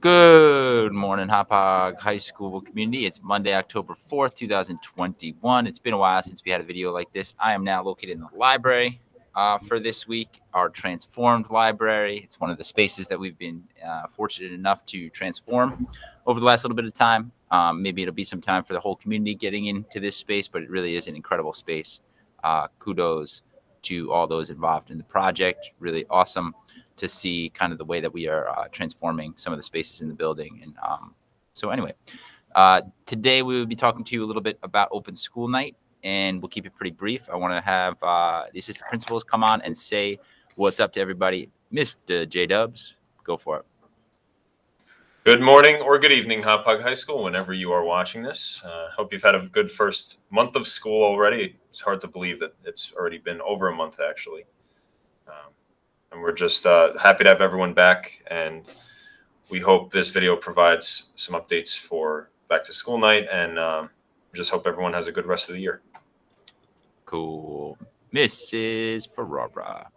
Good morning, Hop High School community. It's Monday, October 4th, 2021. It's been a while since we had a video like this. I am now located in the library for this week, our transformed library. It's one of the spaces that we've been fortunate enough to transform over the last little bit of time. Maybe it'll be some time for the whole community getting into this space, but it really is an incredible space. Kudos to all those involved in the project. Really awesome to see kind of the way that we are transforming some of the spaces in the building. And so anyway, today we will be talking to you a little bit about open school night, and we'll keep it pretty brief. I want to have the assistant principals come on and say what's up to everybody. Mr. J-Dubs, go for it. Good morning or good evening, Hop High School, whenever you are watching this. Hope you've had a good first month of school already. It's hard to believe that it's already been over a month, actually. And we're just happy to have everyone back, and we hope this video provides some updates for back to school night, and just hope everyone has a good rest of the year. Cool. Mrs. Ferrara.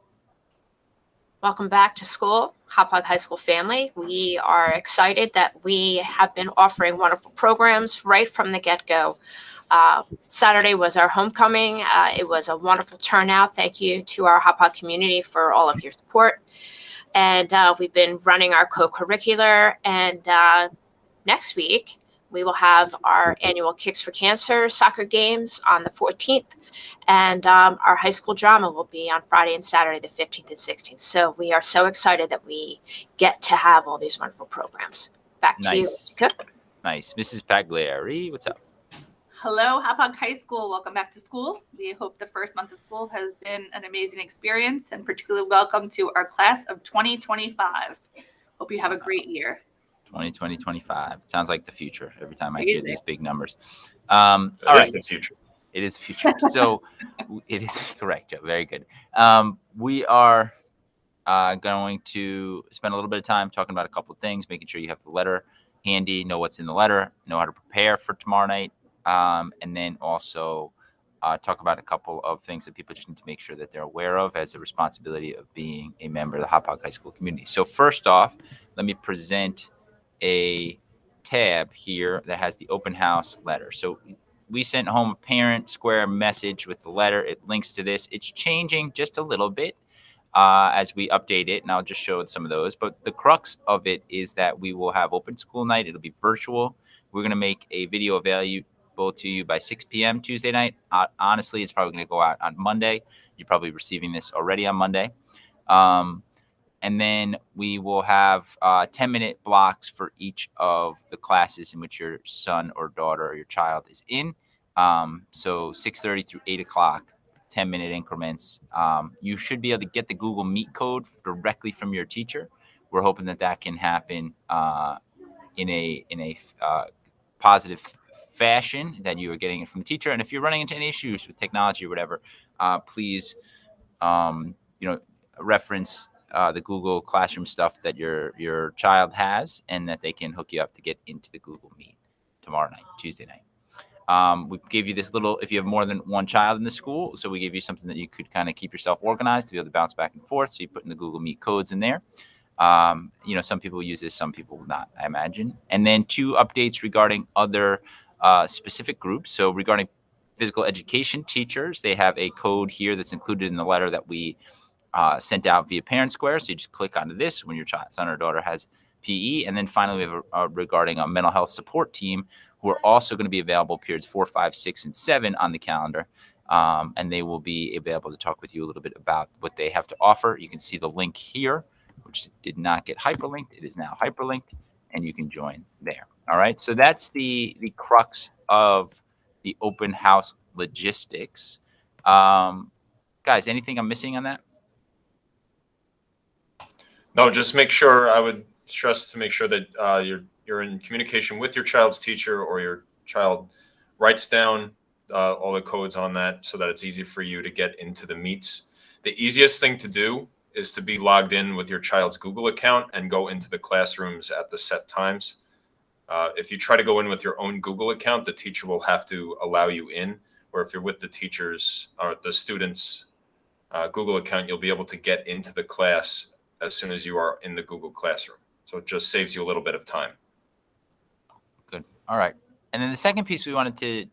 Welcome back to school, Hop High School family. We are excited that we have been offering wonderful programs right from the get-go. Saturday was our homecoming. It was a wonderful turnout. Thank you to our Hop community for all of your support. And we've been running our co-curricular. And next week, we will have our annual Kicks for Cancer soccer games on the 14th. And our high school drama will be on Friday and Saturday, the 15th and 16th. So we are so excited that we get to have all these wonderful programs. Back to you, Jessica. Nice. Mrs. Pagliari, what's up? Hello, Hop High School. Welcome back to school. We hope the first month of school has been an amazing experience, and particularly welcome to our class of 2025. Hope you have a great year. 2025. Sounds like the future every time I hear these big numbers. It is the future. It is future. So it is correct, Joe. Very good. We are going to spend a little bit of time talking about a couple of things, making sure you have the letter handy, know what's in the letter, know how to prepare for tomorrow night. And then also talk about a couple of things that people just need to make sure that they're aware of as a responsibility of being a member of the Hop High School community. So first off, let me present a tab here that has the open house letter. So we sent home a parent square message with the letter. It links to this. It's changing just a little bit as we update it, and I'll just show some of those. But the crux of it is that we will have open school night. It'll be virtual. We're going to make a video available to you by 6 p.m. Tuesday night. Honestly, it's probably going to go out on Monday. You're probably receiving this already on Monday. And then we will have 10-minute blocks for each of the classes in which your son or daughter or your child is in. So 6:30 through 8 o'clock, 10-minute increments. You should be able to get the Google Meet code directly from your teacher. We're hoping that can happen in a positive fashion, that you are getting it from the teacher. And if you're running into any issues with technology or whatever, please, reference the Google Classroom stuff that your child has, and that they can hook you up to get into the Google Meet tomorrow night, Tuesday night. We gave you this little, if you have more than one child in the school, so we gave you something that you could kind of keep yourself organized to be able to bounce back and forth. So you put in the Google Meet codes in there. Some people use this, some people will not, I imagine. And then 2 updates regarding other specific groups. So regarding physical education teachers, they have a code here that's included in the letter that we sent out via Parent Square. So you just click onto this when your son or daughter has PE. And then finally, we have regarding a mental health support team, who are also going to be available periods 4, 5, 6, and 7 on the calendar. And they will be available to talk with you a little bit about what they have to offer. You can see the link here, which did not get hyperlinked. It is now hyperlinked, and you can join there. All right. So that's the crux of the open house logistics. Guys, anything I'm missing on that? No, just make sure, I would stress to make sure that you're in communication with your child's teacher, or your child writes down all the codes on that so that it's easy for you to get into the meets. The easiest thing to do is to be logged in with your child's Google account and go into the classrooms at the set times. If you try to go in with your own Google account, the teacher will have to allow you in. Or if you're with the teachers or the students' Google account, you'll be able to get into the class as soon as you are in the Google Classroom. So it just saves you a little bit of time. Good. All right. And then the second piece we wanted to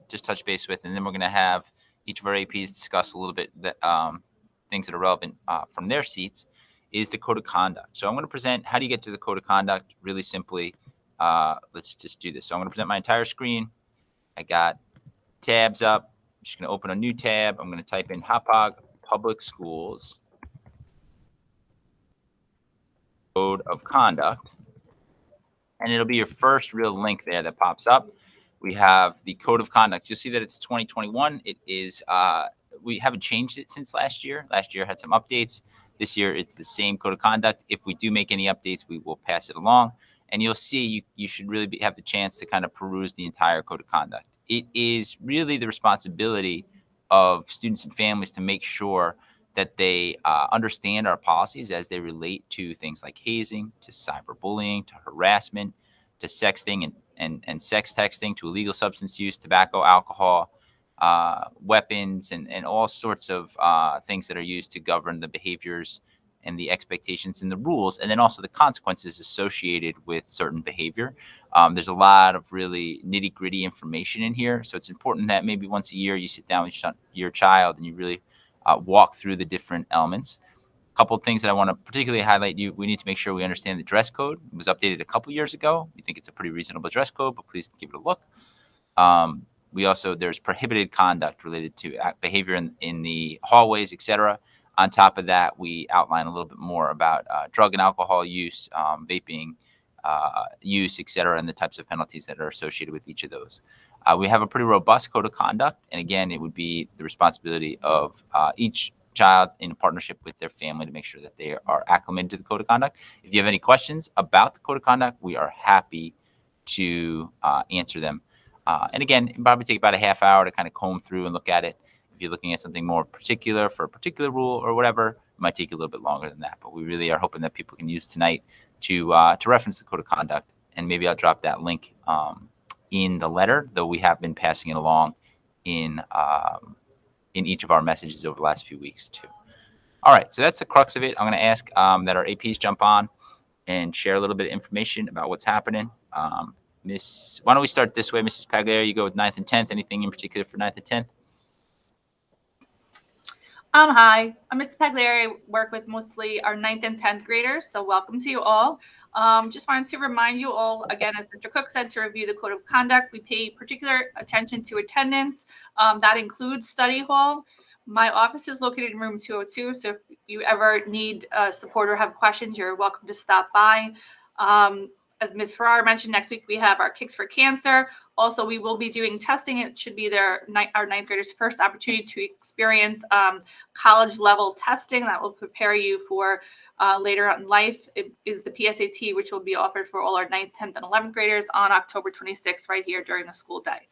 just touch base with, and then we're going to have each of our APs discuss a little bit things that are relevant from their seats, is the code of conduct. So I'm going to present how do you get to the code of conduct really simply. Let's just do this. So I'm going to present my entire screen. I got tabs up. I'm just going to open a new tab. I'm going to type in Hauppauge Public Schools Code of Conduct. And it'll be your first real link there that pops up. We have the code of conduct. You'll see that it's 2021. It is, we haven't changed it since last year. Last year had some updates. This year, it's the same code of conduct. If we do make any updates, we will pass it along. And you'll see you should really have the chance to kind of peruse the entire code of conduct. It is really the responsibility of students and families to make sure that they understand our policies as they relate to things like hazing, to cyberbullying, to harassment, to sexting and sex texting, to illegal substance use, tobacco, alcohol, weapons, and all sorts of things that are used to govern the behaviors and the expectations and the rules, and then also the consequences associated with certain behavior. There's a lot of really nitty-gritty information in here, so it's important that maybe once a year you sit down with your child and you really walk through the different elements. A couple of things that I want to particularly highlight. We need to make sure we understand the dress code. It was updated a couple years ago. We think it's a pretty reasonable dress code, but please give it a look. There's prohibited conduct related to behavior in the hallways, etc. On top of that, we outline a little bit more about drug and alcohol use, vaping use, etc., and the types of penalties that are associated with each of those. We have a pretty robust code of conduct. And again, it would be the responsibility of each child in partnership with their family to make sure that they are acclimated to the code of conduct. If you have any questions about the code of conduct, we are happy to answer them. And again, it probably take about a half hour to kind of comb through and look at it. If you're looking at something more particular for a particular rule or whatever, it might take a little bit longer than that. But we really are hoping that people can use tonight to reference the code of conduct. And maybe I'll drop that link in the letter, though we have been passing it along in each of our messages over the last few weeks too. All right, so that's the crux of it. I'm going to ask that our APs jump on and share a little bit of information about what's happening. Why don't we start this way, Mrs. Pagliari? You go with 9th and 10th. Anything in particular for 9th and 10th? Hi, I'm Mrs. Pagliari. I work with mostly our 9th and 10th graders, so welcome to you all. Just wanted to remind you all, again, as Mr. Cook said, to review the code of conduct. We pay particular attention to attendance. That includes study hall. My office is located in room 202, so if you ever need support or have questions, you're welcome to stop by. As Ms. Farrar mentioned, next week we have our Kicks for Cancer. Also, we will be doing testing. It should be our 9th graders' first opportunity to experience college level testing that will prepare you for later on in life. It is the PSAT, which will be offered for all our 9th, 10th, and 11th graders on October 26th, right here during the school day.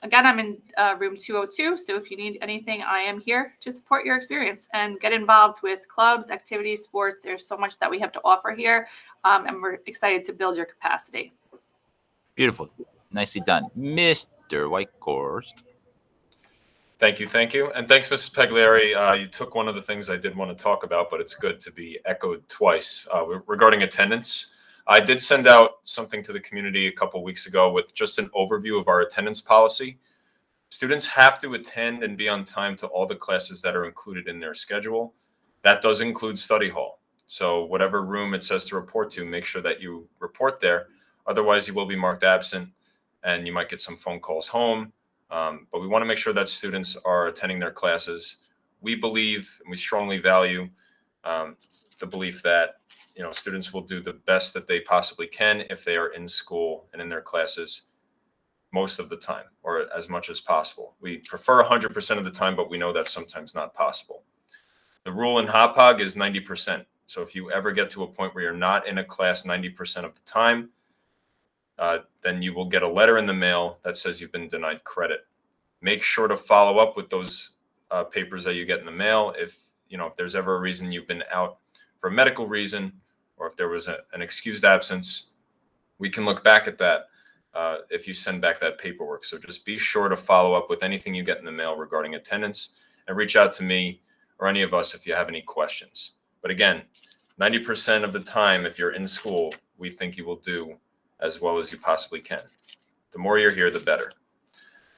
Again, I'm in room 202, so if you need anything, I am here to support your experience and get involved with clubs, activities, sports. There's so much that we have to offer here, and we're excited to build your capacity. Beautiful. Nicely done. Mr. Whitehorse. Thank you. And thanks, Mrs. Pagliari. You took one of the things I did want to talk about, but it's good to be echoed twice regarding attendance. I did send out something to the community a couple of weeks ago with just an overview of our attendance policy. Students have to attend and be on time to all the classes that are included in their schedule. That does include study hall. So whatever room it says to report to, make sure that you report there. Otherwise, you will be marked absent and you might get some phone calls home. But we want to make sure that students are attending their classes. We believe and we strongly value the belief that students will do the best that they possibly can if they are in school and in their classes most of the time, or as much as possible. We prefer 100% of the time, but we know that's sometimes not possible. The rule in Hauppauge is 90%. So if you ever get to a point where you're not in a class 90% of the time, then you will get a letter in the mail that says you've been denied credit. Make sure to follow up with those papers that you get in the mail. If there's ever a reason you've been out for a medical reason, or if there was an excused absence, we can look back at that if you send back that paperwork. So just be sure to follow up with anything you get in the mail regarding attendance and reach out to me or any of us if you have any questions. But again, 90% of the time, if you're in school, we think you will do as well as you possibly can. The more you're here, the better.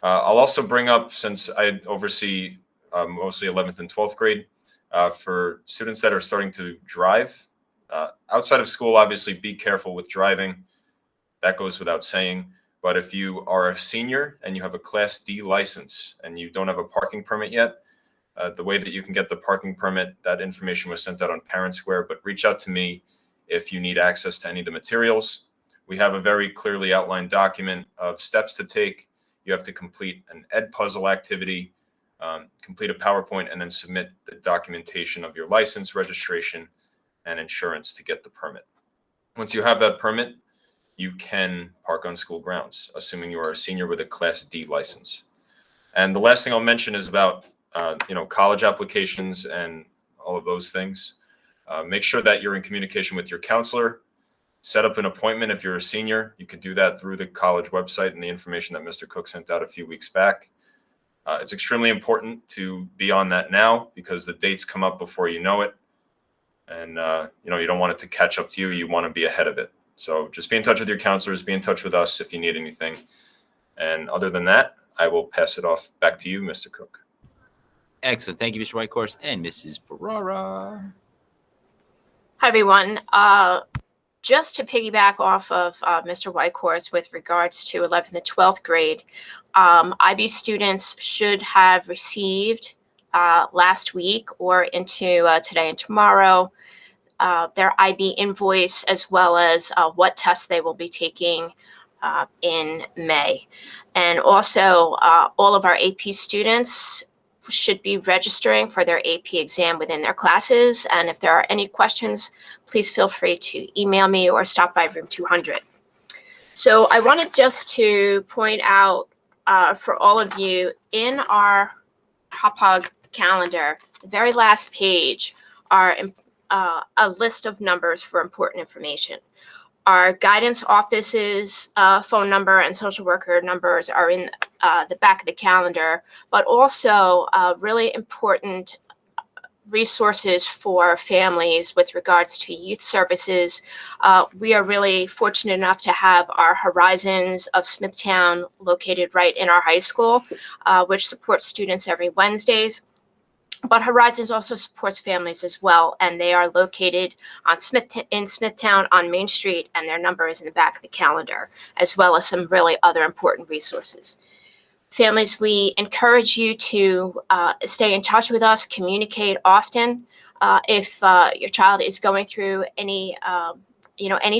I'll also bring up, since I oversee mostly 11th and 12th grade, for students that are starting to drive, outside of school, obviously be careful with driving. That goes without saying. But if you are a senior and you have a Class D license and you don't have a parking permit yet, the way that you can get the parking permit, that information was sent out on Parent Square, but reach out to me if you need access to any of the materials. We have a very clearly outlined document of steps to take. You have to complete an Ed puzzle activity, complete a PowerPoint, and then submit the documentation of your license, registration, and insurance to get the permit. Once you have that permit, you can park on school grounds, assuming you are a senior with a Class D license. And the last thing I'll mention is about college applications and all of those things. Make sure that you're in communication with your counselor. Set up an appointment if you're a senior. You can do that through the college website and the information that Mr. Cook sent out a few weeks back. It's extremely important to be on that now because the dates come up before you know it. And you don't want it to catch up to you. You want to be ahead of it. So just be in touch with your counselors, be in touch with us if you need anything. And other than that, I will pass it off back to you, Mr. Cook. Excellent. Thank you, Mr. Whitehorse and Mrs. Ferrara. Hi, everyone. Just to piggyback off of Mr. Whitehorse with regards to 11th and 12th grade, IB students should have received last week or into today and tomorrow their IB invoice, as well as what tests they will be taking in May. And also, all of our AP students should be registering for their AP exam within their classes. And if there are any questions, please feel free to email me or stop by room 200. So I wanted just to point out for all of you, in our HOPOG calendar, the very last page are a list of numbers for important information. Our guidance office's phone number and social worker numbers are in the back of the calendar, but also really important resources for families with regards to youth services. We are really fortunate enough to have our Horizons of Smithtown located right in our high school, which supports students every Wednesdays. But Horizons also supports families as well, and they are located in Smithtown on Main Street, and their number is in the back of the calendar, as well as some really other important resources. Families, we encourage you to stay in touch with us, communicate often. If your child is going through any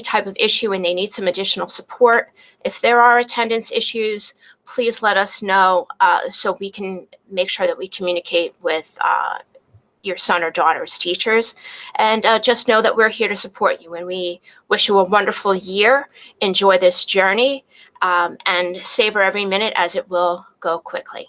type of issue and they need some additional support, if there are attendance issues, please let us know so we can make sure that we communicate with your son or daughter's teachers. And just know that we're here to support you. And we wish you a wonderful year. Enjoy this journey and savor every minute, as it will go quickly.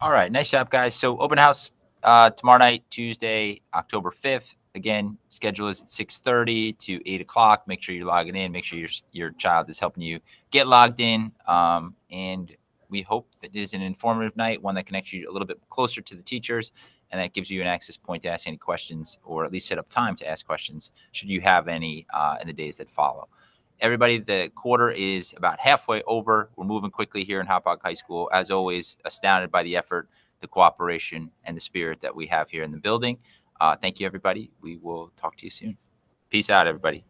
All right. Nice job, guys. So open house tomorrow night, Tuesday, October 5th. Again, schedule is at 6:30 to 8 o'clock. Make sure you're logging in. Make sure your child is helping you get logged in. And we hope that it is an informative night, one that connects you a little bit closer to the teachers, and that gives you an access point to ask any questions, or at least set up time to ask questions should you have any in the days that follow. Everybody, the quarter is about halfway over. We're moving quickly here in Hauppauge High School. As always, astounded by the effort, the cooperation, and the spirit that we have here in the building. Thank you, everybody. We will talk to you soon. Peace out, everybody.